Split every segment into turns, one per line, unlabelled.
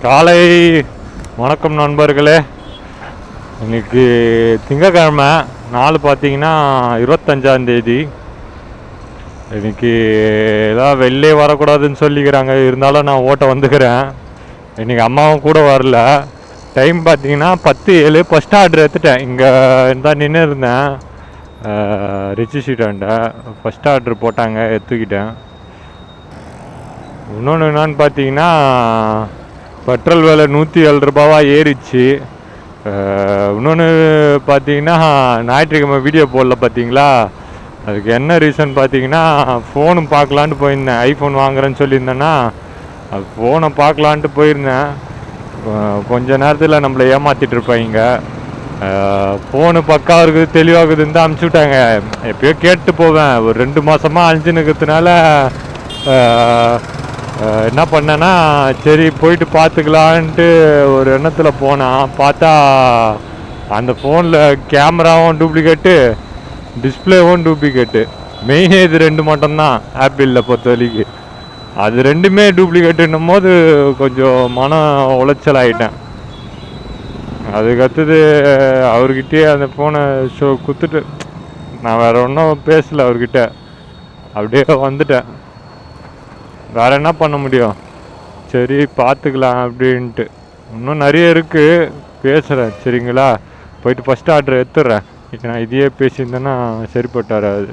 காலை வணக்கம் நண்பர்களே. இன்னைக்கு திங்கக்கிழமை, நாள் பார்த்தீங்கன்னா 25ஆம் தேதி. இன்னைக்கு ஏதாவது வெளிலே வரக்கூடாதுன்னு சொல்லிக்கிறாங்க, இருந்தாலும் நான் ஓட்ட வந்துக்கிறேன். இன்றைக்கி அம்மாவும் கூட வரல. டைம் பார்த்தீங்கன்னா 10:07. ஃபஸ்ட் ஆர்டர் எடுத்துட்டேன். இங்கே இருந்தால் நின்று இருந்தேன் ரிச்சி ஸ்ட்ரீட்டாண்ட. ஃபஸ்ட் ஆர்டர் போட்டாங்க, எடுத்துக்கிட்டேன். இன்னொன்று என்னான்னு பார்த்தீங்கன்னா, பெட்ரோல் விலை 107 ரூபாவாக ஏறிச்சு. இன்னொன்று பார்த்தீங்கன்னா, ஞாயிற்றுக்கிழமை வீடியோ போடல பார்த்தீங்களா, அதுக்கு என்ன ரீசன் பார்த்தீங்கன்னா, ஃபோனும் பார்க்கலான்ட்டு போயிருந்தேன். ஐஃபோன் வாங்குறேன்னு சொல்லியிருந்தேன்னா, அது ஃபோனை பார்க்கலான்ட்டு போயிருந்தேன். கொஞ்ச நேரத்தில் நம்மளை ஏமாற்றிட்டு இருப்பாங்க. ஃபோனு பக்காவாக இருக்குது, தெளிவாகுதுன்னு தான் அனுப்பிச்சி விட்டாங்க. எப்பயோ கேட்டு போவேன். ஒரு 2 மாதமாக அழிஞ்சுன்னு இருக்கிறதுனால என்ன பண்ணேன்னா, சரி போயிட்டு பார்த்துக்கலான்ட்டு ஒரு எண்ணத்தில் போனால், பார்த்தா அந்த ஃபோனில் கேமராவும் டூப்ளிகேட்டு, டிஸ்பிளேவும் டூப்ளிகேட்டு. மெயினே இது 2 மட்டும்தான் ஆப்பிளில் பொறுத்த வரைக்கும். அது 2மே டூப்ளிகேட்டுன்னும் போது கொஞ்சம் மன உளைச்சல் ஆகிட்டேன். அதுக்கடுத்தது அவர்கிட்டயே அந்த ஃபோனை குத்துட்டு, நான் வேறு ஒன்றும் பேசலை அவர்கிட்ட, அப்படியே வந்துட்டேன். வேறு என்ன பண்ண முடியும், சரி பார்த்துக்கலாம் அப்படின்ட்டு. இன்னும் நிறைய இருக்குது, பேசுகிறேன் சரிங்களா. போயிட்டு ஃபஸ்ட் ஆர்டர் எடுத்துடுறேன். நான் இதையே பேசியிருந்தேன்னா சரிப்பட்டு வராது.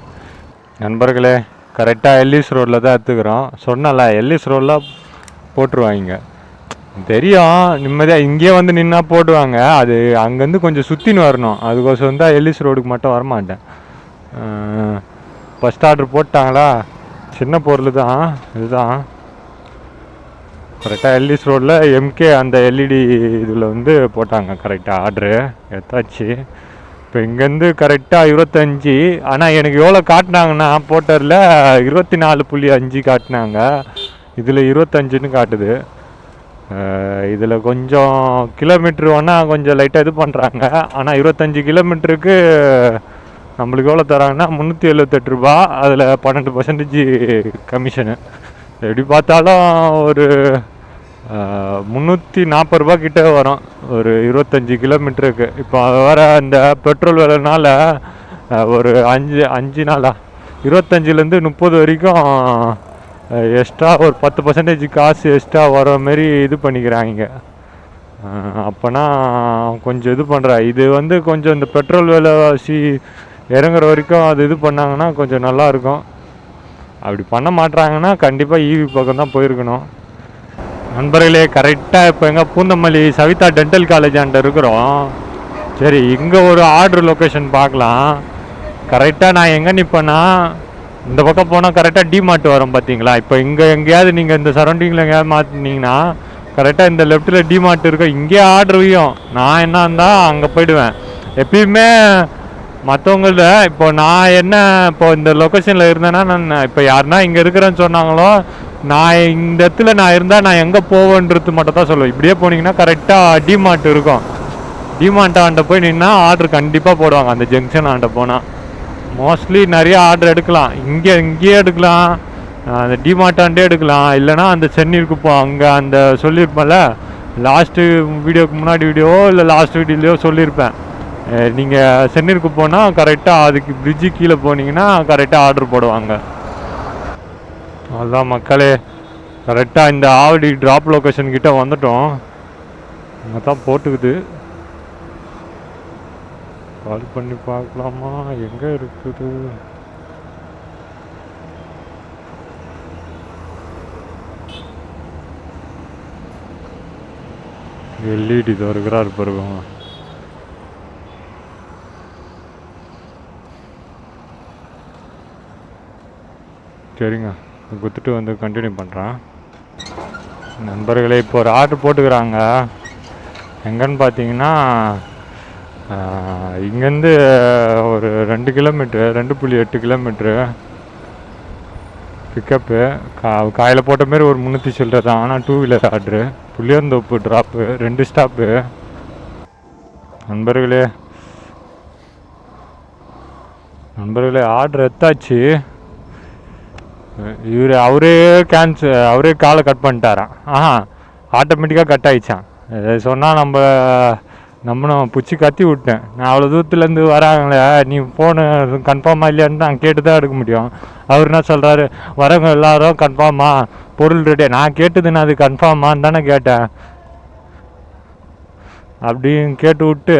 நண்பர்களே, கரெக்டாக எல்லிஸ் ரோட்டில் தான் எடுத்துக்கிறோம். சொன்னல, எல்லிஸ் ரோடில் போட்டுருவாங்க தெரியும். நிம்மதியாக இங்கேயே வந்து நின்னா போடுவாங்க. அது அங்கேருந்து கொஞ்சம் சுற்றின்னு வரணும். அதுக்கோசரம் தான் எல்லிஸ் ரோடுக்கு மட்டும் வரமாட்டேன். ஃபஸ்ட் ஆர்டர் போட்டாங்களா, சின்ன பொருள் தான் இதுதான். கரெக்டாக எல்லிஸ் ரோடில் எம்கே அந்த எல்இடி இதில் வந்து போட்டாங்க. கரெக்டாக ஆர்டரு எடுத்தாச்சு. இப்போ இங்கேருந்து கரெக்டாக 25. ஆனால் எனக்கு எவ்வளோ காட்டினாங்கன்னா, போட்டரில் 24.5 காட்டினாங்க. இதில் 25ன்னு காட்டுது. இதில் கொஞ்சம் கிலோமீட்ரு வேணால் கொஞ்சம் லைட்டாக இது பண்ணுறாங்க. ஆனால் 25 கிலோமீட்டருக்கு நம்மளுக்கு எவ்வளோ தராங்கன்னா 378 ரூபா. அதில் 12% கமிஷனு. எப்படி பார்த்தாலும் ஒரு 340 ரூபா கிட்டே வரும் ஒரு 25 கிலோமீட்டருக்கு. இப்போ வேறு இந்த பெட்ரோல் விலைனால ஒரு 5 நாளா 25லேருந்து 30 வரைக்கும் எக்ஸ்ட்ரா ஒரு 10% காசு எக்ஸ்ட்ரா வர மாரி இது பண்ணிக்கிறாங்க. அப்போனா கொஞ்சம் இது பண்ணுறா. இது வந்து கொஞ்சம் இந்த பெட்ரோல் விலைவாசி இறங்குற வரைக்கும் அது இது பண்ணாங்கன்னா கொஞ்சம் நல்லாயிருக்கும். அப்படி பண்ண மாட்டுறாங்கன்னா கண்டிப்பாக ஈவி பக்கம் தான் போயிருக்கணும். நண்பர்களே, கரெக்டாக இப்போ எங்கே பூந்தமல்லி சவிதா டென்டல் காலேஜ் ஆண்ட இருக்கிறோம். சரி, இங்கே ஒரு ஆர்டர் லொக்கேஷன் பார்க்கலாம். கரெக்டாக நான் எங்கே நிற்பேன்னா, இந்த பக்கம் போனால் கரெக்டாக டிமார்ட் வரும் பார்த்தீங்களா. இப்போ இங்கே எங்கேயாவது நீங்கள் இந்த சரௌண்டிங்கில் எங்கேயாவது மாற்றினீங்கன்னா கரெக்டாக இந்த லெஃப்ட்டில் டிமார்ட் இருக்கும். இங்கே ஆர்டர் வையும். நான் என்ன இருந்தால் அங்கே போயிடுவேன் எப்பயுமே. மற்றவங்கள்ட இப்போ நான் என்ன இப்போ இந்த லொக்கேஷனில் இருந்தேன்னா, நான் இப்போ யாருன்னா இங்கே இருக்கிறேன்னு சொன்னாங்களோ, நான் இந்த இடத்துல நான் இருந்தால் நான் எங்கே போவேன்றது மட்டும் தான் சொல்லுவேன். இப்படியே போனீங்கன்னா கரெக்டாக டிமார்ட் இருக்கும். டிமார்ட் ஆண்ட போய் நின்னா ஆர்டர் கண்டிப்பாக போடுவாங்க. அந்த ஜங்ஷன் ஆண்ட போனால் மோஸ்ட்லி நிறைய ஆர்டர் எடுக்கலாம். இங்கேயே எடுக்கலாம், அந்த டிமார்ட்டாண்டே எடுக்கலாம். இல்லைனா அந்த சென்னைக்கு அங்கே அந்த சொல்லியிருப்பேன்ல, லாஸ்ட்டு வீடியோக்கு முன்னாடி வீடியோவோ இல்லை லாஸ்ட் வீடியோலையோ சொல்லியிருப்பேன். நீங்கள் சென்னைக்கு போனால் கரெக்டாக அதுக்கு பிரிட்ஜு கீழே போனீங்கன்னா கரெக்டாக ஆர்டர் போடுவாங்க. அதுதான் மக்களே, கரெக்டாக இந்த ஆவடி ட்ராப் லொக்கேஷன் கிட்டே வந்துட்டோம். அங்கே தான் போட்டுக்குது. கால் பண்ணி பார்க்கலாமா, எங்கே இருக்குது? எல்இடி தான் இருக்கிறாரு பாருங்க. சரிங்க, குத்துட்டு வந்து கண்டினியூ பண்ணுறேன். நண்பர்களே, இப்போ ஒரு ஆர்டர் போட்டுக்கிறாங்க. எங்கன்னு பார்த்தீங்கன்னா, இங்கேருந்து ஒரு 2 கிலோமீட்ரு, 2.8 கிலோமீட்ரு பிக்கப்பு. காயில் போட்ட மாரி ஒரு 300 சில்லறை தான். ஆனால் 2 wheeler order. Pulianthope drop, 2 stop. நண்பர்களே ஆர்டர் எடுத்தாச்சு. அவரே காலை கட் பண்ணிட்டாரான். ஆட்டோமேட்டிக்காக கட் ஆகிடுச்சான். சொன்னால் நம்மளும் பிடிச்சி கத்தி விட்டேன். நான் அவ்வளோ தூரத்துலேருந்து வராங்களே, நீ ஃபோனு கன்ஃபார்மாக இல்லையான்னு நான் கேட்டு தான் எடுக்க முடியும். அவர் என்ன சொல்கிறாரு, வரவங்க எல்லாரும் கன்ஃபார்மா பொருள் ரெடி. நான் கேட்டது நான் அது கன்ஃபார்மான்னு தானே கேட்டேன். அப்படின்னு கேட்டு விட்டு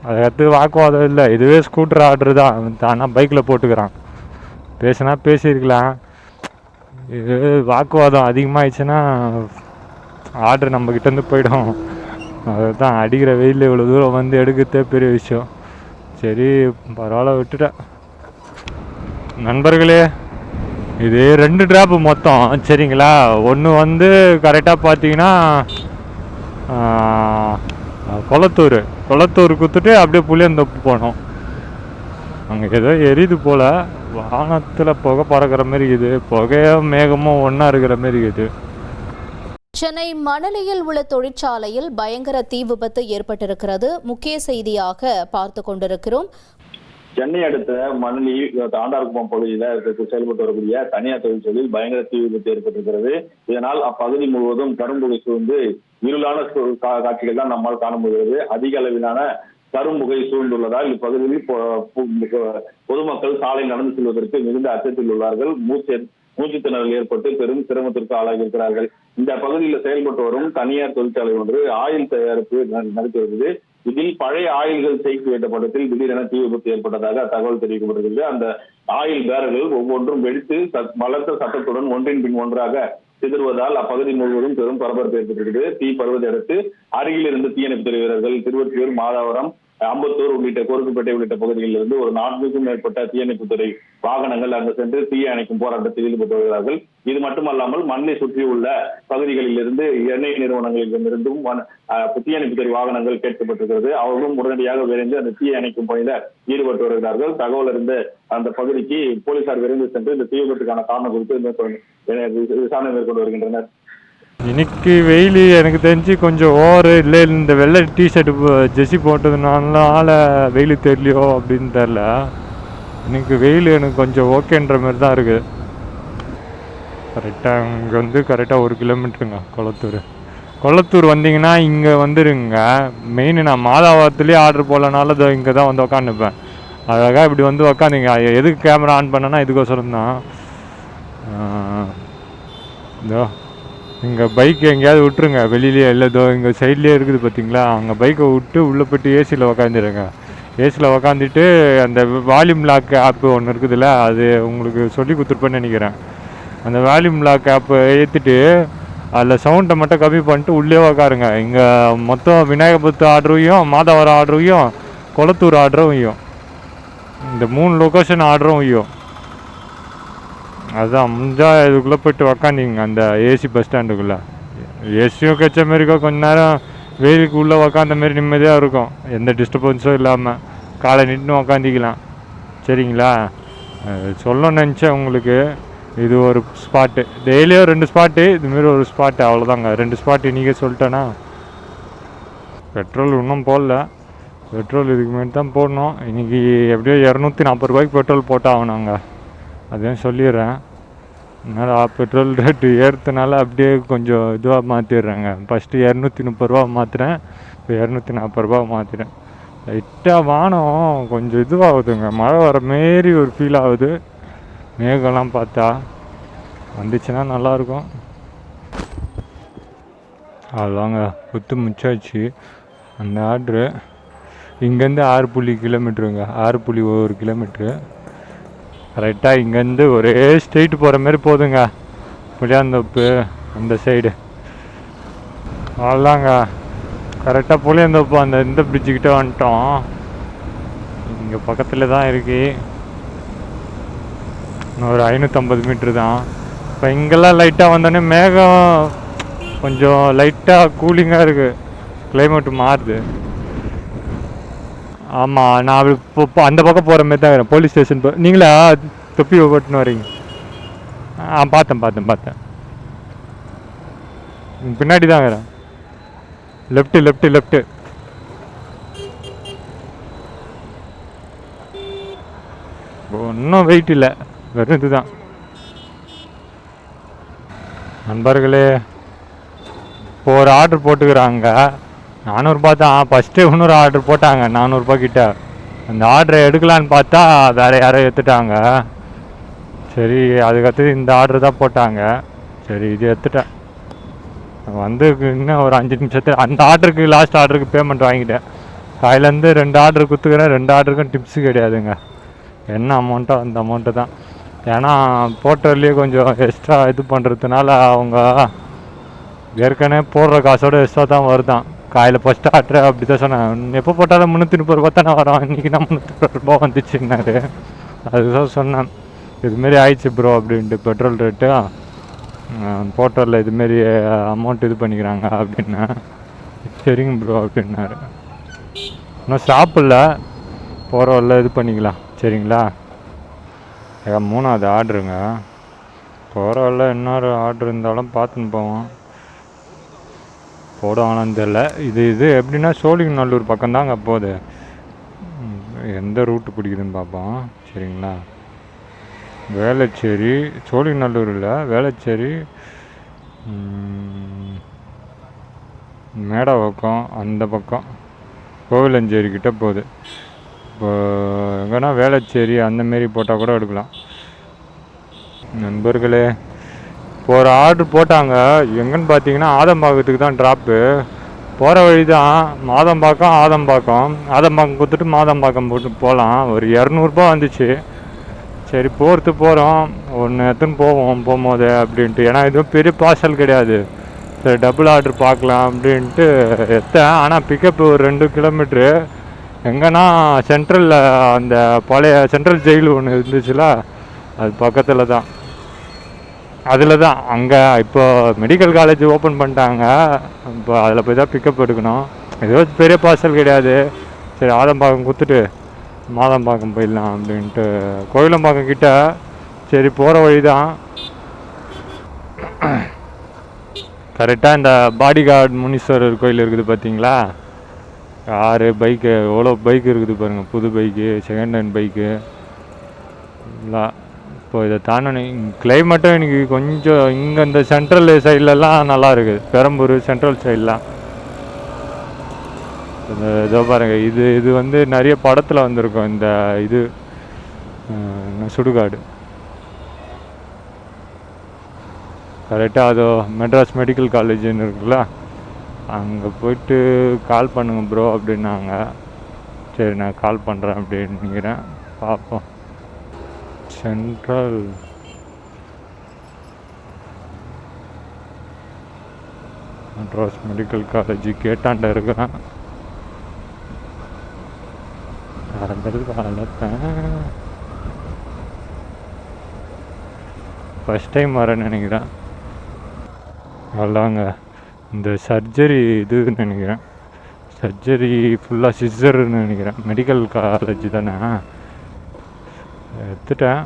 அதை எடுத்து வாக்குவாதம் இல்லை. இதுவே ஸ்கூட்டர் ஆர்டர் தான், ஆனால் பைக்கில் போட்டுக்கிறான். பேசுனா பேசியிருக்கலாம். இது வாக்குவாதம் அதிகமாகிடுச்சுன்னா ஆர்டர் நம்மக்கிட்டேருந்து போயிடும். அதை தான் அடிக்கிற வெயிலில் இவ்வளோ தூரம் வந்து எடுக்கிறதே பெரிய விஷயம். சரி பரவாயில்ல விட்டுட்டேன். நண்பர்களே, இது 2 ட்ராப்பு மொத்தம், சரிங்களா? ஒன்று வந்து கரெக்டாக பார்த்தீங்கன்னா கொளத்தூர் குத்துட்டு அப்படியே புளியந்தோப்பு போனோம். அங்கே ஏதோ எரியுது போல், வானத்தில் புகை பறக்கிற மாதிரி இருக்குது. புகையும் மேகமும் ஒன்றா இருக்கிற மாதிரி இருக்குது.
சென்னை மணலியில் உள்ள தொழிற்சாலையில் பயங்கர தீ விபத்து ஏற்பட்டிருக்கிறது. முக்கிய செய்தியாக பார்த்து கொண்டிருக்கிறோம்.
சென்னை அடுத்த மணலி ஆண்டார்குப்பம் பகுதியில் செயல்பட்டு வரக்கூடிய தனியார் தொழிற்சாலையில் பயங்கர தீ விபத்து ஏற்பட்டிருக்கிறது. இதனால் அப்பகுதி முழுவதும் கரும்புகை சூழ்ந்து இருளான காட்சிகள் தான் நம்மால் காண முடிகிறது. அதிக அளவிலான கரும்புகை சூழ்ந்துள்ளதால் இப்பகுதியில் பொதுமக்கள் சாலை நடந்து செல்வதற்கு மிகுந்த அச்சத்தில் உள்ளார்கள். மூச்சு திணறல் ஏற்பட்டு பெரும் சிரமத்திற்கு ஆளாகி இருக்கிறார்கள். இந்த பகுதியில் செயல்பட்டு வரும் தனியார் தொழிற்சாலை ஒன்று ஆயில் தயாரிப்பு நடத்தி வருகிறது. இதில் பழைய ஆயில்கள் தேக்கி வைத்த படத்தில் திடீரென தீ விபத்து ஏற்பட்டதாக தகவல் தெரிவிக்கப்பட்டிருக்கிறது. அந்த ஆயில் பேரல்கள் ஒவ்வொன்றும் வெடித்து பலத்த சத்தத்துடன் ஒன்றின் பின் ஒன்றாக சிதறுவதால் அப்பகுதி முழுவதும் பெரும் பரபரப்பு ஏற்பட்டிருக்கிறது. தீ பருவதை அடுத்து அருகில் இருந்து தீயணைப்புத்துறை வீரர்கள் திருவொற்றியூர், மாதாவரம், அம்பத்தூர் உள்ளிட்ட கோருக்குப்பேட்டை உள்ளிட்ட பகுதிகளில் இருந்து ஒரு 4க்கும் மேற்பட்ட தீயணைப்புத்துறை வாகனங்கள் அங்கு சென்று தீயை அணைக்கும் போராட்டத்தில் ஈடுபட்டு வருகிறார்கள். இது மட்டுமல்லாமல் மண்ணை சுற்றியுள்ள பகுதிகளில் இருந்து எண்ணெய் நிறுவனங்களிடமிருந்தும் தீயணைப்புத்துறை வாகனங்கள் கேட்கப்பட்டிருக்கிறது. அவர்களும் உடனடியாக விரைந்து அந்த தீயை அணைக்கும் பணியில ஈடுபட்டு வருகிறார்கள். தகவல் அறிந்த அந்த பகுதிக்கு போலீசார் விரைந்து சென்று இந்த தீ விபத்துக்கான காரணம் குறித்து விசாரணை மேற்கொண்டு வருகின்றனர்.
இன்னைக்கு வெயில் எனக்கு தெரிஞ்சு கொஞ்சம் ஓவர். இல்லை இந்த வெள்ளை டிஷர்ட்டு ஜெர்சி போட்டதுனால வெயில் தெரியலையோ அப்படின்னு தெரில. இன்னைக்கு வெயில் எனக்கு கொஞ்சம் ஓகேன்ற மாதிரி தான் இருக்குது. கரெக்டாக இங்கே வந்து கரெக்டாக 1 கிலோமீட்டருங்க கொளத்தூர் வந்தீங்கன்னா இங்கே வந்துடுங்க. மெயின் நான் மாதாவரத்துலேயே ஆர்டர் போடலனால இங்கே தான் வந்து உக்காந்துப்பேன். அழகாக இப்படி வந்து உக்காந்துங்க. எதுக்கு கேமரா ஆன் பண்ணேன்னா இதுக்கோசரம் தான். இதோ இங்கே பைக் எங்கேயாவது விட்டுருங்க வெளியிலே. இல்லைதோ இங்கே சைட்லேயே இருக்குது பார்த்தீங்களா, அங்கே பைக்கை விட்டு உள்ளே போய்ட்டு ஏசியில் உக்காந்துருங்க. ஏசியில் உக்காந்துட்டு அந்த வால்யூம் லாக் ஆப்பு ஒன்று இருக்குதுல்ல, அது உங்களுக்கு சொல்லி கொடுத்துருப்பேன்னு நினைக்கிறேன். அந்த வால்யூம் லாக் ஆப்பை ஏற்றிட்டு அதில் சவுண்டை மட்டும் கம்மி பண்ணிட்டு உள்ளே உக்காருங்க. இங்கே மொத்தம் விநாயகபுரத்து ஆர்டரையும், மாதாவரம் ஆர்டரையும், கொளத்தூர் ஆர்டரும், இந்த 3 லொக்கேஷன் ஆர்டரும். அதுதான் முடிஞ்சால் இதுக்குள்ளே போய்ட்டு உக்காந்திங்க அந்த ஏசி பஸ் ஸ்டாண்டுக்குள்ளே. ஏசியும் கச்ச மாரி இருக்கும். கொஞ்ச நேரம் வெயிலுக்கு உள்ளே உக்காந்த மாரி நிம்மதியாக இருக்கும், எந்த டிஸ்டர்பன்ஸும் இல்லாமல். காலை நிட்டுன்னு உக்காந்திக்கலாம். சரிங்களா? சொல்லணும்னு நினச்சேன் உங்களுக்கு. இது ஒரு ஸ்பாட்டு, டெய்லியும் 2 ஸ்பாட்டு, இதுமாரி ஒரு ஸ்பாட்டு, அவ்வளோதாங்க. 2 ஸ்பாட்டு இன்றைக்கே சொல்லிட்டேன்னா. பெட்ரோல் இன்னும் போடல. பெட்ரோல் இதுக்கு மேலே தான் போடணும். இன்றைக்கி எப்படியோ 240 ரூபாய்க்கு பெட்ரோல் போட்டாகணுங்க. அதையும் சொல்லிடுறேன். அதனால் பெட்ரோல் ரேட்டு ஏறுறதுனால அப்படியே கொஞ்சம் இதுவாக மாற்றிடுறேங்க. ஃபஸ்ட்டு 230 ரூபா மாற்றுறேன், இப்போ 240 ரூபா மாற்றுறேன். லைட்டாக வானம் கொஞ்சம் இதுவாகுதுங்க, மழை வர மாரி ஒரு ஃபீல் ஆகுது. மேகம்லாம் பார்த்தா வந்துச்சுன்னா நல்லாயிருக்கும். அதுதாங்க குத்து முச்சாச்சு. அந்த ஆர்டரு இங்கேருந்து 6 கிலோமீட்டருங்க, 6.1 கிலோமீட்ரு. கரெக்டாக இங்கேருந்து ஒரே ஸ்ட்ரெயிட் போகிற மாதிரி போதுங்க. புளியாந்தோப்பு அந்த சைடு அவ்வளோதாங்க. கரெக்டாக புளியாந்தோப்பு அந்த இந்த பிரிட்ஜுக்கிட்ட வந்துட்டோம். இங்கே பக்கத்தில் தான் இருக்குது. இன்னும் ஒரு 550 மீட்ரு தான். இப்போ இங்கெல்லாம் லைட்டாக வந்தோடனே மேகம் கொஞ்சம் லைட்டாக கூலிங்காக இருக்குது, கிளைமேட்டு மாறுது. ஆமாம், நான் அப்படி இப்போ அந்த பக்கம் போகிற மாதிரி தான் இருக்கிறேன். போலீஸ் ஸ்டேஷன் நீங்களா தொப்பி போட்டுன்னு வரீங்க? பார்த்தேன். பின்னாடி தான் இருக்கிறேன். லெஃப்ட்டு. ஒன்றும் வெயிட் இல்லை, வெறும் இதுதான். நண்பர்களே, இப்போ ஒரு ஆர்டர் போட்டுக்கிறாங்க 400 தான். ஃபஸ்ட்டு இன்னொரு ஆர்டர் போட்டாங்க 400 கிட்ட. அந்த ஆர்டரை எடுக்கலான்னு பார்த்தா வேறு யாரோ எடுத்துட்டாங்க. சரி அதுக்கடுத்து இந்த ஆர்டர் தான் போட்டாங்க. சரி இது எடுத்துட்டேன். வந்து இன்னும் ஒரு 5 நிமிஷத்தில் அந்த ஆர்டருக்கு லாஸ்ட் ஆர்டருக்கு பேமெண்ட் வாங்கிட்டேன். காலையிலேருந்து 2 ஆர்டர் கொடுத்துக்கிறேன். 2 ஆர்டருக்கும் டிப்ஸு கிடையாதுங்க. என்ன அமௌண்ட்டோ அந்த அமௌண்ட்டு தான். ஏன்னா போட்டர்லேயே கொஞ்சம் எக்ஸ்ட்ரா இது பண்ணுறதுனால அவங்க ஏற்கனவே போடுற காசோட எக்ஸ்ட்ரா தான் வருதான். காலையில் ஃபஸ்ட்டு ஆர்டர் அப்படி தான் சொன்னேன். எப்போ போட்டாலும் 330 தானே வரோம், இன்றைக்கி நான் 310 வந்துச்சுன்னாரு. அதுதான் சொன்னேன் இதுமாரி ஆயிடுச்சு ப்ரோ அப்படின்ட்டு. பெட்ரோல் ரேட்டு போட்டரில் இதுமாரி அமௌண்ட் இது பண்ணிக்கிறாங்க அப்படின்னா. சரிங்க ப்ரோ அப்படின்னாரு. இன்னும் சாப்பிடல, போகிற வரல இது பண்ணிக்கலாம் சரிங்களா. 3வது ஆர்டருங்க. போகிற வரல இன்னொரு ஆர்டர் இருந்தாலும் பார்த்துன்னு போவோம். போடுவாங்களான்னு தெரில. இது எப்படின்னா சோழிங்கநல்லூர் பக்கம்தாங்க போகுது. எந்த ரூட்டு பிடிக்குதுன்னு பார்ப்போம் சரிங்களா. வேளச்சேரி, சோழிங்கநல்லூர் இல்லை, வேளச்சேரி, மேடவாக்கம் அந்த பக்கம் கோவிலஞ்சேரி கிட்டே போகுது. இப்போ எங்கன்னா வேளச்சேரி அந்தமாரி போட்டால் கூட எடுக்கலாம். நண்பர்களே இப்போ ஒரு ஆர்டர் போட்டாங்க. எங்கன்னு பார்த்தீங்கன்னா ஆதம்பாக்கத்துக்கு தான் ட்ராப்பு. போகிற வழி தான் ஆதம்பாக்கம் கொடுத்துட்டு மாதம்பாக்கம் போட்டு போகலாம். ஒரு 200 வந்துச்சு. சரி போகிறோம் ஒன்று எடுத்துன்னு போகும்போது அப்படின்ட்டு. ஏன்னா எதுவும் பெரிய பார்சல் கிடையாது. சரி டபுள் ஆர்டர் பார்க்கலாம் அப்படின்ட்டு எடுத்தேன். ஆனால் பிக்கப் ஒரு 2 கிலோமீட்ரு. எங்கன்னா சென்ட்ரலில் அந்த பழைய சென்ட்ரல் ஜெயில் ஒன்று இருந்துச்சுல அது பக்கத்தில் தான். அதில் தான் அங்கே இப்போ மெடிக்கல் காலேஜ் ஓப்பன் பண்ணிட்டாங்க. இப்போ அதில் போய் தான் பிக்கப் எடுக்கணும். ஏதோ பெரிய பார்சல் கிடையாது. சரி ஆதம்பாக்கம் கொடுத்துட்டு மாதம்பாக்கம் போயிடலாம் அப்படின்ட்டு. கோயிலம்பாக்கம் கிட்ட சரி போகிற வழி தான். கரெக்டாக இந்த பாடி கார்டு முனீஸ்வரர் கோயில் இருக்குது பார்த்தீங்களா. காரு பைக்கு எவ்வளோ பைக்கு இருக்குது பாருங்கள். புது பைக்கு, செகண்ட் ஹேண்ட் பைக்கு எல்லாம். இப்போ இதை தாண்டணும். கிளைமேட்டும் எனக்கு கொஞ்சம் இங்கே இந்த சென்ட்ரல் சைட்லலாம் நல்லா இருக்குது. பெரம்பூர் சென்ட்ரல் சைட்லாம் இதோ பாருங்கள். இது வந்து நிறைய படத்தில் வந்திருக்கும். இந்த இது சுடுகாடு கரெக்டாக அதோ மெட்ராஸ் மெடிக்கல் காலேஜுன்னு இருக்குல்ல, அங்கே போயிட்டு கால் பண்ணுங்க ப்ரோ அப்படின்னாங்க. சரி நான் கால் பண்ணுறேன் அப்படின்னுக்கிறேன். பார்ப்போம். சென்ட்ரல் மெட்ராஸ் மெடிக்கல் காலேஜ் கேட்டாண்ட இருக்கிறேன். ஃபஸ்ட் டைம் வரேன்னு நினைக்கிறேன். அவ்வளோங்க இந்த சர்ஜரி இதுன்னு நினைக்கிறேன். சர்ஜரி ஃபுல்லாக சிஸ்ஸர்னு நினைக்கிறேன். மெடிக்கல் காலேஜ் தானே. எடுத்துட்டேன்.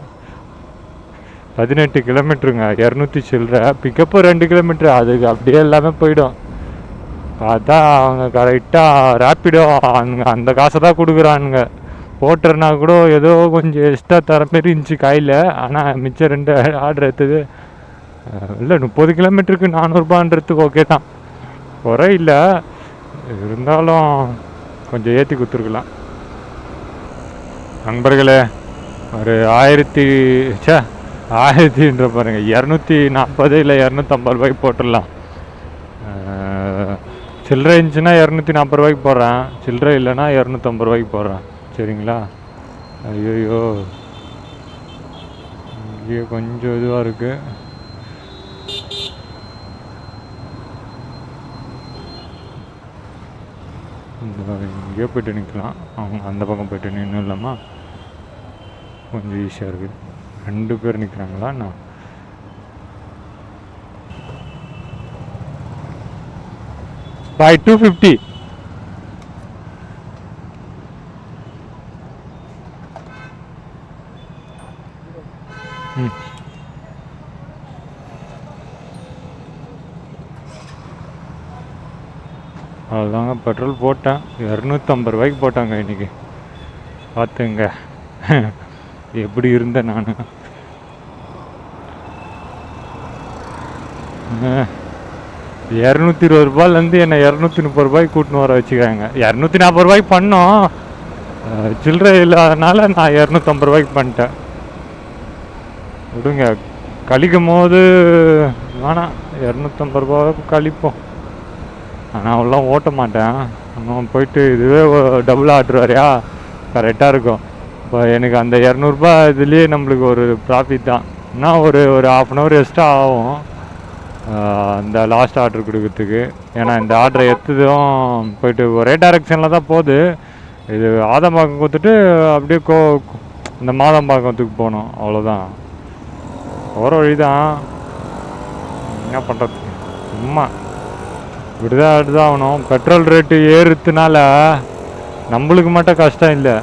18 கிலோமீட்டருங்க, 200 சில்லற. Pickup 2 kilometre. அதுக்கு அப்படியே எல்லாமே போயிடும். பார்த்தா அவங்க கரெக்டாக ரேப்பிடோ அந்த காசை தான் கொடுக்குறானுங்க. போட்டுறனா கூட ஏதோ கொஞ்சம் எக்ஸ்ட்ரா தர மாரி இருந்துச்சு காயில். ஆனால் மிச்சம் 2 ஆர்டர் எடுத்தது இல்லை. 30 கிலோமீட்டருக்கு 400 ஓகே தான், குறை இல்லை. இருந்தாலும் கொஞ்சம் ஏற்றி கொடுத்துருக்கலாம். நண்பர்களே ஒரு 1000 பாருங்கள் 240 இல்லை 250 ரூபாய்க்கு போட்டுடலாம். சில்லறை இருந்துச்சுன்னா 240 ரூபாய்க்கு போடுறேன். சில்லறை இல்லைன்னா 250 ரூபாய்க்கு போடுறேன் சரிங்களா. ஐயோ இங்கே கொஞ்சம் இதுவாக இருக்குது. இங்கேயே போய்ட்டு நிற்கலாம். அவங்க அந்த பக்கம் போய்ட்டு நின்று இல்லாமா கொஞ்சம் ஈஸியாக இருக்குது. 2 பேர் நிற்கிறாங்களா. நான் 250. அவ்வளோதாங்க பெட்ரோல் போட்டேன். 250 ரூபாய்க்கு போட்டாங்க இன்றைக்கி. பார்த்துங்க எப்படி இருந்தேன் நான். ₹220 என்னை ₹230 கூட்டின்னு வர வச்சுக்காங்க. ₹240 பண்ணோம், சில்லறை இல்லாதனால நான் ₹250 பண்ணிட்டேன். விடுங்க, கழிக்கும் போது வேணாம், ₹250 கழிப்போம். ஆனால் அவ்வளோ ஓட்ட மாட்டேன். நம்ம போயிட்டு இதுவே டபுள் ஆர்டர் வரையா கரெக்டாக இருக்கும். இப்போ எனக்கு அந்த ₹200 இதுலேயே நம்மளுக்கு ஒரு ப்ராஃபிட் தான். இன்னும் ஒரு 1/2 எக்ஸ்ட்ரா ஆகும் இந்த லாஸ்ட் ஆர்டர் கொடுக்கறதுக்கு. ஏன்னா இந்த ஆர்டரை எடுத்ததும் போயிட்டு ஒரே டைரெக்ஷனில் தான் போகுது. இது ஆதம்பாக்கம் கொடுத்துட்டு அப்படியே இந்த மாதம்பாக்கத்துக்கு போகணும், அவ்வளோதான். போகிற வழி தான், என்ன பண்ணுறது, சும்மா இப்படிதான் எடுத்துதான் ஆகணும். பெட்ரோல் ரேட்டு ஏறுறதுனால நம்மளுக்கு மட்டும் கஷ்டம் இல்லை.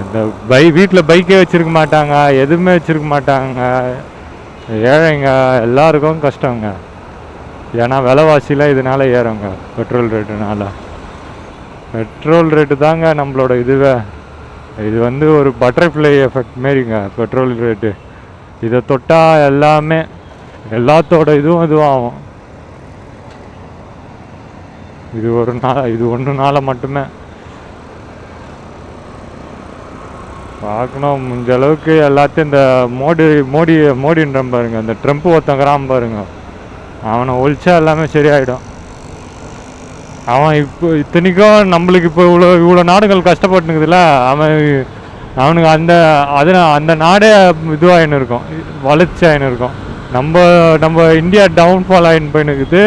இந்த வீட்டில் பைக்கே வச்சுருக்க மாட்டாங்க, எதுவுமே வச்சுருக்க மாட்டாங்க, ஏழைங்க எல்லாருக்கும் கஷ்டங்க. ஏன்னா விலைவாசிலாம் இதனால ஏறுங்க, பெட்ரோல் ரேட்டுனால. பெட்ரோல் ரேட்டு தாங்க நம்மளோட இதுவே. இது வந்து ஒரு பட்டர்ஃப்ளை எஃபெக்ட் மாரிங்க பெட்ரோல் ரேட்டு. இதை தொட்டால் எல்லாமே எல்லாத்தோட இதுவாகும். இது ஒன்றுனால மட்டுமே பார்க்கணும். முடிஞ்ச அளவுக்கு எல்லாத்தையும் இந்த மோடின்ற பாருங்க, இந்த ட்ரம்ப் ஒருத்தங்கிறான் பாருங்க, அவனை ஒழிச்சா எல்லாமே சரியாயிடும். அவன் இப்போ இத்தனைக்கும் நம்மளுக்கு இப்போ இவ்வளோ நாடுகள் கஷ்டப்பட்டுக்குதுல, அவனுக்கு அந்த நாடே இதுவாகின்னு இருக்கும், வளர்ச்சி ஆகின்னு இருக்கும். நம்ம இந்தியா டவுன்ஃபால் ஆகின்னு போயின்னுக்குது.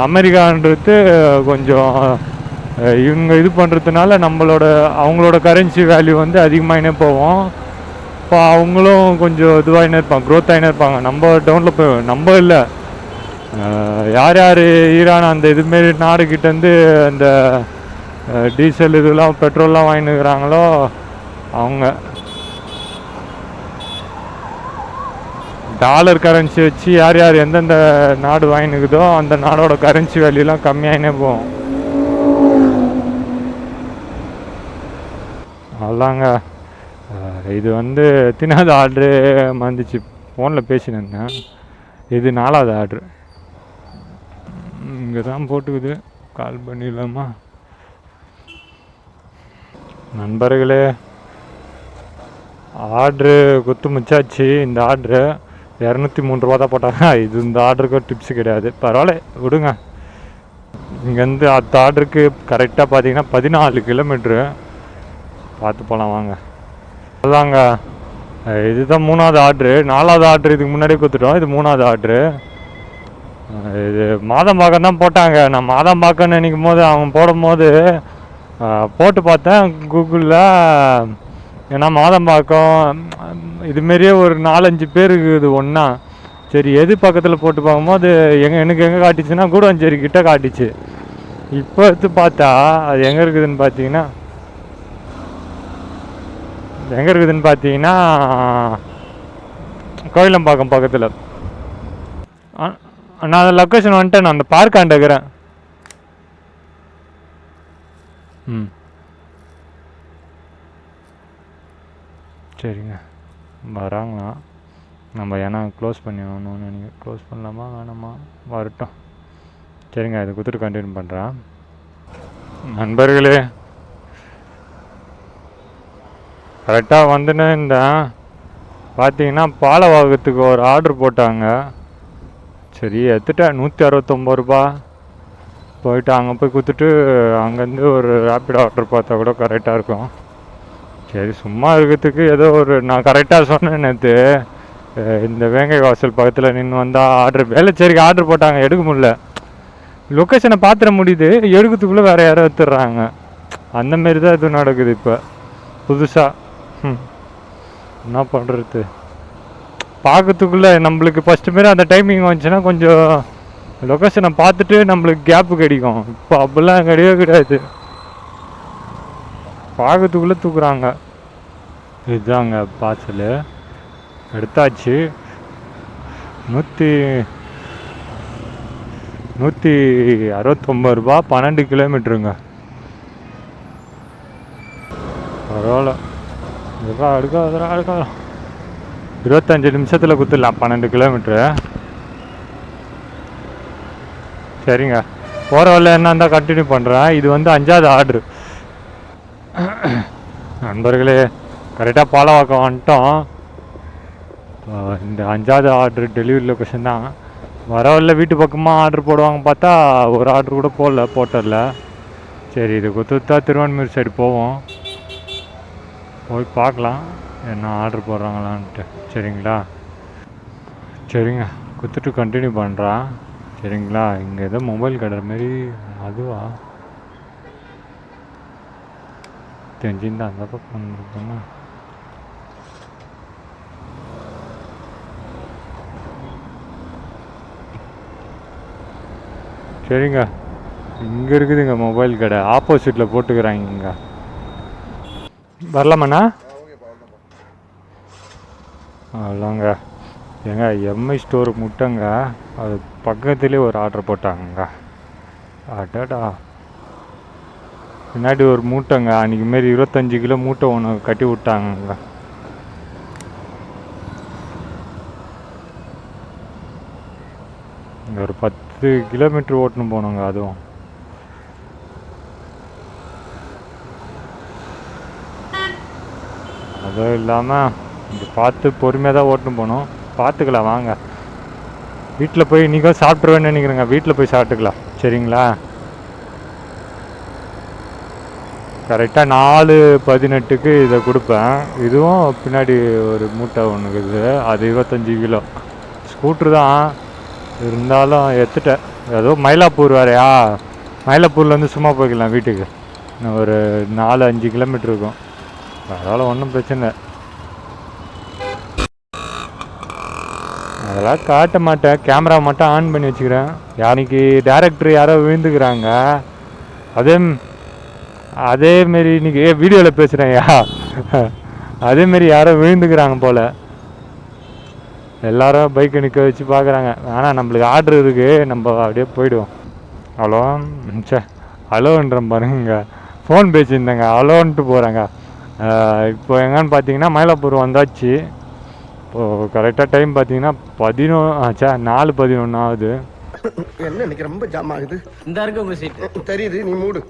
அமெரிக்கான்றது கொஞ்சம் இவங்க இது பண்ணுறதுனால அவங்களோட கரன்சி வேல்யூ வந்து அதிகமாகினே போவோம். இப்போ அவங்களும் கொஞ்சம் இதுவாகினே இருப்பாங்க, க்ரோத் ஆகினே இருப்பாங்க. நம்ம டவுனில் போய் நம்ம இல்லை, யார் ஈரான் அந்த இதுமாரி நாடுகிட்டேருந்து அந்த டீசல் இதெல்லாம் பெட்ரோல்லாம் வாங்கினுக்கிறாங்களோ அவங்க டாலர் கரன்சி வச்சு யார் எந்தெந்த நாடு வாங்கினுக்குதோ அந்த நாடோட கரன்சி வேல்யூலாம் கம்மியாகினே போகும். அதாங்க, இது வந்து எத்தனாவது ஆர்டரு வந்துச்சு, ஃபோனில் பேசினேன். இது 4வது ஆர்டரு. இங்கே தான் போட்டுக்குது, கால் பண்ணிடலாமா? நண்பர்களே, ஆர்டரு குத்து முச்சாச்சு. இந்த ஆர்டரு ₹203 தான் போட்டாங்க. இந்த ஆர்டருக்கு டிப்ஸு கிடையாது, பரவாயில்ல விடுங்க. இங்கேருந்து அடுத்த ஆர்டருக்கு கரெக்டாக பார்த்தீங்கன்னா 14 கிலோமீட்ரு. பார்த்து போகலாம் வாங்க. அதாங்க, இதுதான் 3வது ஆர்டரு. 4வது ஆர்டரு இதுக்கு முன்னாடியே கொடுத்துட்டோம், இது 3வது ஆர்டரு. இது மாதம்பாக்கம் தான் போட்டாங்க. நான் மாதம்பாக்கம்னு நினைக்கும் போது அவங்க போடும்போது போட்டு பார்த்தேன் கூகுளில். ஏன்னா மாதம்பாக்கம் இதுமாரியே ஒரு 4-5 பேர் இருக்குது ஒன்றா. சரி, எது பக்கத்தில் போட்டு பார்க்கும்போது எனக்கு எங்கே காட்டிச்சுன்னா கூடஞ்சேரி கிட்ட காட்டிச்சு. இப்போ எடுத்து பார்த்தா அது எங்கே இருக்குதுன்னு பார்த்தீங்கன்னா கோயிலம்பாக்கம் பக்கத்தில். நான் அந்த லொக்கேஷன் வந்துட்டேன், நான் அந்த பார்க் ஆண்டுக்கிறேன். சரிங்க, வராங்களா? நம்ம ஏன்னா க்ளோஸ் பண்ணி ஆகணும்னு நினைக்கிறேன். க்ளோஸ் பண்ணலாமா வேணாமா? வரட்டும். சரிங்க, இதை கொடுத்துட்டு கண்டினியூ பண்ணுறேன். நண்பர்களே, கரெக்டாக வந்துன்னு இருந்தேன். பார்த்தீங்கன்னா பாலவாகத்துக்கு ஒரு ஆர்டர் போட்டாங்க. சரி, எடுத்துட்டேன். ₹169 போயிட்டு அங்கே போய் கொடுத்துட்டு அங்கேருந்து ஒரு ரேப்பிட் ஆர்டர் பார்த்தா கூட கரெக்டாக இருக்கும். சரி, சும்மா இருக்கிறதுக்கு ஏதோ நான் கரெக்டாக சொன்னேன் நேற்று. இந்த வேங்கை வாசல் பக்கத்தில் நின்று வந்தால் ஆர்டர் வேலைச்சேரிக்கு ஆர்டர் போட்டாங்க, எடுக்க முடியல. லொக்கேஷனை பார்த்துட முடியுது, எடுக்கிறதுக்குள்ளே வேறு யாரோ எடுத்துடுறாங்க. அந்தமாரி தான் எதுவும் நடக்குது இப்போ புதுசாக. என்ன பண்ணுறது, பார்க்கறதுக்குள்ளே நம்மளுக்கு ஃபஸ்ட்டு மாரி அந்த டைமிங் வந்துச்சுன்னா கொஞ்சம் லொக்கேஷனை பார்த்துட்டு நம்மளுக்கு கேப்பு கிடைக்கும். இப்போ அப்படிலாம் கிடையாது, பார்க்கறதுக்குள்ளே தூக்குறாங்க. இதுதாங்க பார்சலு எடுத்தாச்சு. ₹169 12 கிலோமீட்டருங்க. பரவாயில்ல, எடுக்காத 25 நிமிஷத்தில் குத்துடலாம் 12 கிலோமீட்ரு. சரிங்க, போகிற வரல என்ன இருந்தால் கண்டினியூ பண்ணுறேன். இது வந்து 5வது ஆர்டரு. நண்பர்களே, கரெக்டாக பாலவாக்கம் வந்துட்டோம். இந்த 5வது ஆர்டரு டெலிவரி லொக்கேஷன் தான். வரவில்ல வீட்டு பக்கமாக ஆர்டர் போடுவாங்க பார்த்தா ஒரு ஆர்டர் கூட போடல, போட்டரில். சரி, இது குத்துத்தா திருவான்மூர் சைடு போவோம், போய் பார்க்கலாம் என்ன ஆர்டர் போடுறாங்களான்ட்டு. சரிங்களா? சரிங்க, குத்துட்டு கண்டினியூ பண்ணுறான். சரிங்களா? இங்கே ஏதோ மொபைல் கடை மாரி, அதுவா தெரிஞ்சுருந்தா அந்த பக்கம் இருக்குன்னா. சரிங்க, இங்கே இருக்குதுங்க மொபைல் கடை, ஆப்போசிட்டில் போட்டுக்கிறாங்க. இங்கே வரலாமாண்ணா? அவ்வளோங்க. ஏங்க, எம்ஐ ஸ்டோர் முட்டைங்க, அது பக்கத்துலேயே ஒரு ஆர்டர் போட்டாங்க. அடடா, பின்னாடி ஒரு மூட்டைங்க, அன்றைக்கி மாரி 25 கிலோ மூட்டை ஒன்று கட்டி விட்டாங்கங்க. இங்கே ஒரு 10 கிலோமீட்டர் ஓட்டணும் போனோங்க. அதுவும் அதுவும் இல்லாமல் இங்கே பார்த்து பொறுமையாக தான் ஓட்டணும் போகணும். பார்த்துக்கலாம் வாங்க. வீட்டில் போய் இன்றைக்கும் சாப்பிட்ருவேன்னு நினைக்கிறேங்க. வீட்டில் போய் சாப்பிட்டுக்கலாம். சரிங்களா? கரெக்டாக 4:18க்கு இதை கொடுப்பேன். இதுவும் பின்னாடி ஒரு மூட்டை ஒன்று இருக்குது, அது 25 கிலோ. ஸ்கூட்ரு தான் இருந்தாலும் எடுத்துட்டேன். ஏதோ மயிலாப்பூர் வேறையா, மயிலாப்பூர்லேருந்து சும்மா போய்க்கலாம் வீட்டுக்கு. இன்னும் ஒரு 4-5 கிலோமீட்டர் இருக்கும். அதனால் ஒன்றும் பிரச்சனை இல்லை. அதெல்லாம் காட்ட மாட்டேன், கேமரா மட்டும் ஆன் பண்ணி வச்சுக்கிறேன். யானைக்கு டேரக்டர் யாரோ விழுந்துக்கிறாங்க. அதேமாரி இன்றைக்கி வீடியோவில் பேசுகிறேன்யா, அதேமாரி யாரோ விழுந்துக்கிறாங்க போல். எல்லாரும் பைக்கை நிற்க வச்சு பார்க்குறாங்க. ஆனால் நம்மளுக்கு ஆர்டர் இருக்குது, நம்ம அப்படியே போயிடுவோம். ஹலோ, ஹலோன்ற பாருங்க, ஃபோன் பேசியிருந்தேங்க, ஹலோன்ட்டு போகிறாங்க. இப்போ எங்கன்னு பார்த்தீங்கன்னா மயிலாப்பூர் வந்தாச்சு. இப்போது கரெக்டாக டைம் பார்த்தீங்கன்னா 4:11 ஆகுது.
என்ன இன்னைக்கு ரொம்ப ஜாம் ஆகுது.
இந்த இருக்கு உங்க சீட்
தெரியுது, நீ மூடு.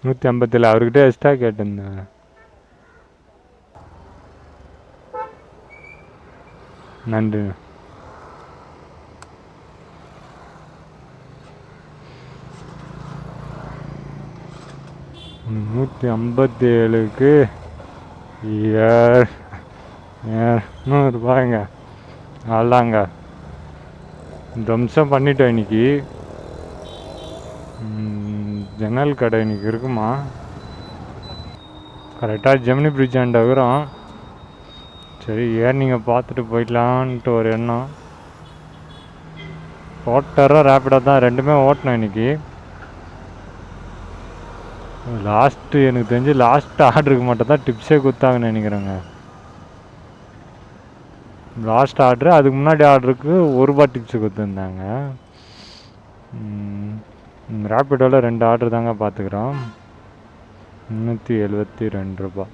$157 அவர்கிட்ட எக்ஸ்ட்ரா கேட்டிருந்தேன். நன்றி. $157க்கு 200 அதாங்க. தம்சம் பண்ணிட்டோம் இன்னைக்கு. ஜன்னல் கடை இன்னைக்கு இருக்குமா? கரெக்டாக ஜெமினி பிரிட்ஜ் ஆண்ட இருக்கிறோம். சரி, நீங்கள் பார்த்துட்டு போயிடலான்ட்டு ஒரு எண்ணம். ஓட்டரும் ரேப்பிடாக தான் ரெண்டுமே ஓட்டினோம் இன்னைக்கு. எனக்கு தெரிஞ்சு லாஸ்ட் ஆர்டருக்கு மட்டும் தான் டிப்ஸே கொடுத்தாங்கன்னு நினைக்கிறேங்க. லாஸ்ட் ஆர்டரு, அதுக்கு முன்னாடி ஆர்டருக்கு ₹1 டிப்ஸு கொடுத்துருந்தாங்க. ரேப்பிடோவில் 2 ஆர்டர் தாங்க பார்த்துக்குறோம். ₹372.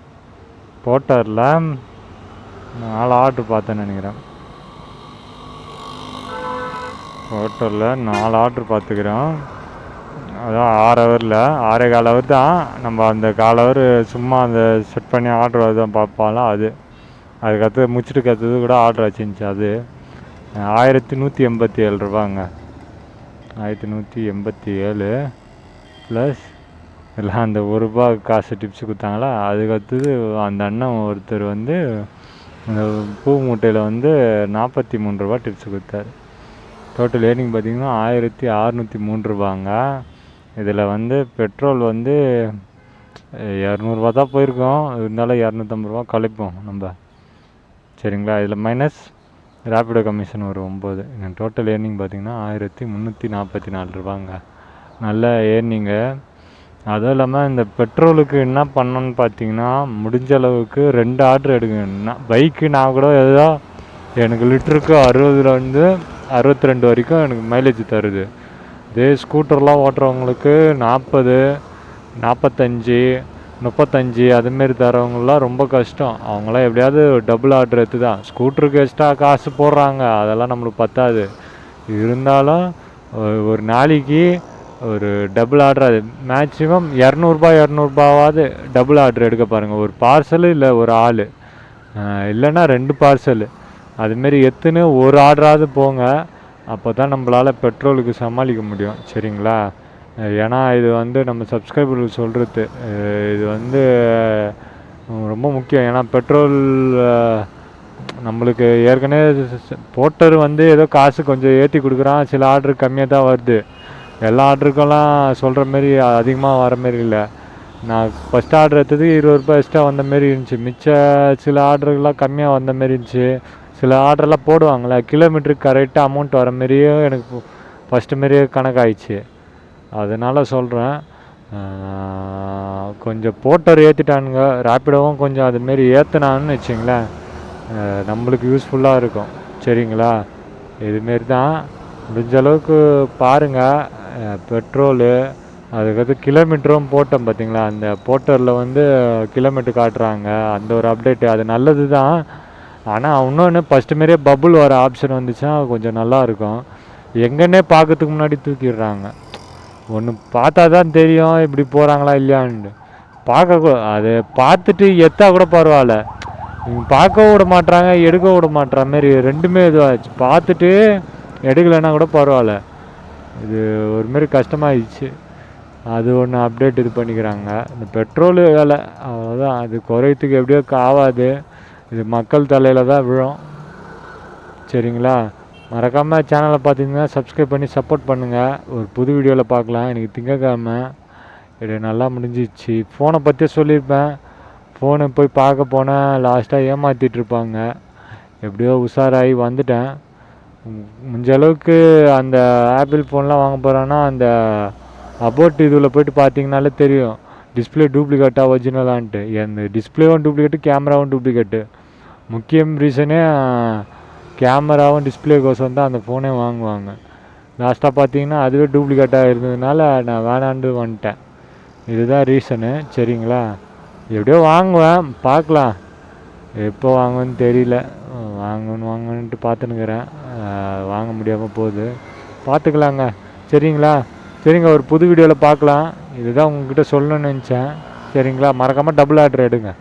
போட்டரில் 4 ஆர்டர் பார்த்தேன்னு நினைக்கிறேன். போட்டரில் 4 ஆர்டர் பார்த்துக்கிறோம். அதான் 6 ஹவரில் 6.25 ஹவர் தான். நம்ம அந்த 1/4 ஹவர் சும்மா அந்த செட் பண்ணி ஆர்டர் தான் பார்ப்பாலும் அதுக்கடுத்து முடிச்சுட்டு கற்றுது கூட ஆர்டர் வச்சுருந்துச்சு. அது ₹1187. 1187 ப்ளஸ் எல்லாம் அந்த ₹1 காசு டிப்ஸ் கொடுத்தாங்களா. அதுக்கடுத்தது அந்த அண்ணன் ஒருத்தர் வந்து அந்த பூ மூட்டையில் வந்து ₹43 டிப்ஸ் கொடுத்தாரு. டோட்டல் ஏர்னிங் பார்த்திங்கன்னா ₹1603. இதில் வந்து பெட்ரோல் வந்து ₹200 தான் போயிருக்கோம். இருந்தாலும் ₹250 கழிப்போம் நம்ம. சரிங்களா? இதில் மைனஸ் ரேப்பிடோ கமிஷன் ஒரு 9. டோட்டல் ஏர்னிங் பார்த்திங்கன்னா ₹1344. நல்ல ஏர்னிங்கு. அதுவும் இல்லாமல் இந்த பெட்ரோலுக்கு என்ன பண்ணணுன்னு பார்த்தீங்கன்னா, முடிஞ்ச அளவுக்கு 2 ஆர்டர் எடுங்க. பைக்கு நான் கூட ஏதோ எனக்கு லிட்டருக்கு 60 62 வரைக்கும் எனக்கு மைலேஜ் தருது. இதே ஸ்கூட்டர்லாம் ஓட்டுறவங்களுக்கு 40, 45, 35 அதுமாரி தரவங்களாம் ரொம்ப கஷ்டம். அவங்களாம் எப்படியாவது டபுள் ஆர்டர் எடுத்து தான். ஸ்கூட்டருக்கு எக்ஸ்ட்ரா காசு போடுறாங்க, அதெல்லாம் நம்மளுக்கு பத்தாது. இருந்தாலும் ஒரு நாளைக்கு ஒரு டபுள் ஆர்டர், அது மேக்ஸிமம் 200 டபுள் ஆர்டர் எடுக்க பாருங்கள். ஒரு பார்சலு இல்லை ஒரு ஆள், இல்லைன்னா 2 பார்சலு அதுமாரி எத்துன்னு ஒரு ஆர்டராவது போங்க. அப்போ தான் நம்மளால் பெட்ரோலுக்கு சமாளிக்க முடியும். சரிங்களா? ஏன்னா இது வந்து நம்ம சப்ஸ்கிரைபர்கள் சொல்கிறது, இது வந்து ரொம்ப முக்கியம். ஏன்னா பெட்ரோல் நம்மளுக்கு ஏற்கனவே போட்டர் வந்து ஏதோ காசு கொஞ்சம் ஏற்றி கொடுக்குறான், சில ஆர்டர் கம்மியாக தான் வருது. எல்லா ஆர்டருக்கெல்லாம் சொல்கிற மாரி அதிகமாக வர மாரி இல்லை. நான் ஃபஸ்ட் ஆர்டர் எடுத்தது 20 ரூபாய் எக்ஸ்ட்ரா வந்த மாரி இருந்துச்சு. மிச்ச சில ஆர்டருக்கெலாம் கம்மியாக வந்த மாரி இருந்துச்சு. சில ஆர்டர்லாம் போடுவாங்களே கிலோமீட்டருக்கு கரெக்டாக அமௌண்ட் வர மாரியே எனக்கு ஃபஸ்ட்டு மாரியே கணக்காயிடுச்சு. அதனால் சொல்கிறேன், கொஞ்சம் போட்டர் ஏற்றிட்டானுங்க. ரேப்பிடோவும் கொஞ்சம் அதுமாரி ஏற்றினான்னு வச்சிங்களேன், நம்மளுக்கு யூஸ்ஃபுல்லாக இருக்கும். சரிங்களா? இதுமாரி தான் முடிஞ்ச அளவுக்கு பாருங்கள். பெட்ரோலு அதுக்கடுத்து கிலோமீட்டரும் போட்டோம் பார்த்தீங்களா, அந்த போட்டரில் வந்து கிலோமீட்டர் காட்டுறாங்க, அந்த ஒரு அப்டேட்டு அது நல்லது தான். ஆனால் இன்னொன்று ஃபஸ்ட்டு மாரியே பபுள் வர ஆப்ஷன் வந்துச்சுன்னா கொஞ்சம் நல்லாயிருக்கும். எங்கன்னே பார்க்கறதுக்கு முன்னாடி தூக்கிடுறாங்க. ஒன்று பார்த்தா தான் தெரியும் இப்படி போகிறாங்களா இல்லையான்னு. அது பார்த்துட்டு எத்தா கூட பரவாயில்ல, பார்க்கவும் விட மாட்றாங்க, எடுக்க விட மாட்ற மாரி ரெண்டுமே இதுவாகிடுச்சு. பார்த்துட்டு எடுக்கலைன்னா கூட பரவாயில்ல, இது ஒருமாரி கஷ்டமாகிடுச்சு. அது ஒன்று அப்டேட் இது பண்ணிக்கிறாங்க. இந்த பெட்ரோலு வேலை அவ்வளோதான், அது குறையத்துக்கு எப்படியோ ஆகாது. இது மக்கள் தலையில் தான் விழும். சரிங்களா? மறக்காமல் சேனலை பார்த்தீங்கன்னா சப்ஸ்கிரைப் பண்ணி சப்போர்ட் பண்ணுங்கள். ஒரு புது வீடியோவில் பார்க்கலாம். எனக்கு திங்கக்கிழமை இது நல்லா முடிஞ்சிச்சு. ஃபோனை பற்றியே சொல்லியிருப்பேன். ஃபோனை போய் பார்க்க போனேன், லாஸ்ட்டாக ஏமாற்றிட்டுருப்பாங்க. எப்படியோ உஷாராகி வந்துட்டேன். முடிஞ்ச அளவுக்கு அந்த ஆப்பிள் ஃபோன்லாம் வாங்க போகிறேன்னா அந்த அபோட் இதில் போய்ட்டு பார்த்தீங்கனாலே தெரியும் டிஸ்பிளே டூப்ளிகேட்டாக ஒரிஜினலான்ட்டு. அந்த டிஸ்பிளேவும் டூப்ளிகேட்டு, கேமராவும் டூப்ளிகேட்டு. முக்கியம் ரீசனே கேமராவும் டிஸ்பிளேக்கோசம் தான் அந்த ஃபோனே வாங்குவாங்க. லாஸ்ட்டாக பார்த்தீங்கன்னா அதுவே டூப்ளிகேட்டாக இருந்ததுனால நான் வேணாண்டு வந்துட்டேன். இதுதான் ரீசனு. சரிங்களா? எப்படியோ வாங்குவேன், பார்க்கலாம். எப்போ வாங்குவேன்னு தெரியல. வாங்கணுன்ட்டு பார்த்துன்னுக்கிறேன். வாங்க முடியாமல் போகுது, பார்த்துக்கலாங்க. சரிங்களா? சரிங்க, ஒரு புது வீடியோவில் பார்க்கலாம். இதுதான் உங்ககிட்ட சொல்லணும்னு நினச்சேன். சரிங்களா? மறக்காமல் டபுள் ஆர்டர் எடுங்க.